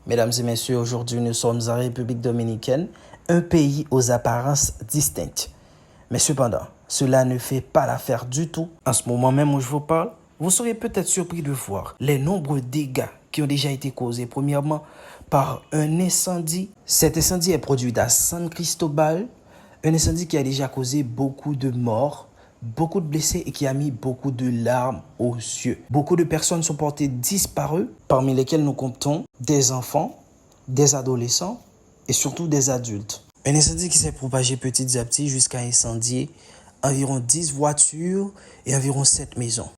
Mesdames et messieurs, aujourd'hui nous sommes en République dominicaine, un pays aux apparences distinctes. Mais cependant, cela ne fait pas l'affaire du tout. En ce moment même où je vous parle, vous serez peut-être surpris de voir les nombreux dégâts qui ont déjà été causés. Premièrement, par un incendie. Cet incendie est produit à San Cristobal, un incendie qui a déjà causé beaucoup de morts, beaucoup de blessés et qui a mis beaucoup de larmes aux yeux. Beaucoup de personnes sont portées disparues, parmi lesquelles nous comptons des enfants, des adolescents et surtout des adultes. Un incendie qui s'est propagé petit à petit jusqu'à incendier environ 10 voitures et environ 7 maisons.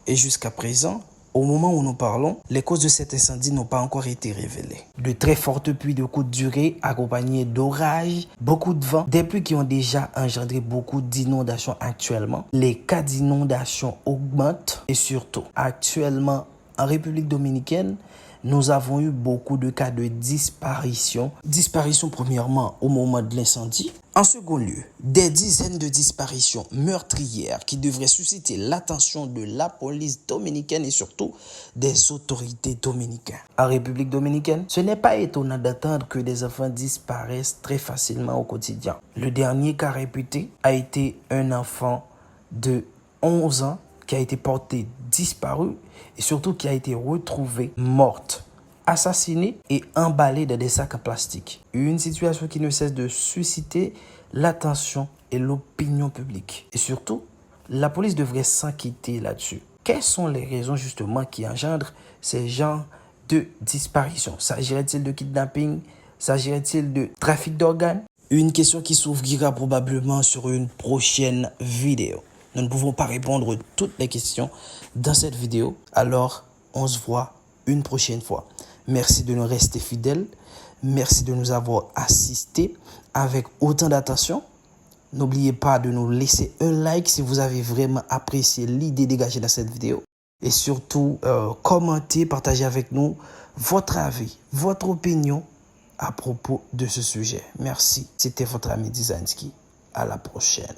Et jusqu'à présent, au moment où nous parlons, les causes de cet incendie n'ont pas encore été révélées. De très fortes pluies de courte durée accompagnées d'orages, beaucoup de vent, des pluies qui ont déjà engendré beaucoup d'inondations actuellement. Les cas d'inondation augmentent et surtout, actuellement, en République dominicaine, nous avons eu beaucoup de cas de disparition. Disparition premièrement au moment de l'incendie. En second lieu, des dizaines de disparitions meurtrières qui devraient susciter l'attention de la police dominicaine et surtout des autorités dominicaines. En République dominicaine, ce n'est pas étonnant d'entendre que des enfants disparaissent très facilement au quotidien. Le dernier cas réputé a été un enfant de 11 ans qui a été portée disparue et surtout qui a été retrouvée morte, assassinée et emballée dans des sacs en plastique. Une situation qui ne cesse de susciter l'attention et l'opinion publique. Et surtout, la police devrait s'inquiéter là-dessus. Quelles sont les raisons justement qui engendrent ces genres de disparitions? S'agirait-il de kidnapping? S'agirait-il de trafic d'organes? Une question qui s'ouvrira probablement sur une prochaine vidéo. Nous ne pouvons pas répondre à toutes les questions dans cette vidéo. Alors, on se voit une prochaine fois. Merci de nous rester fidèles. Merci de nous avoir assistés avec autant d'attention. N'oubliez pas de nous laisser un like si vous avez vraiment apprécié l'idée dégagée dans cette vidéo. Et surtout, commentez, partagez avec nous votre avis, votre opinion à propos de ce sujet. Merci. C'était votre ami Designsky. À la prochaine.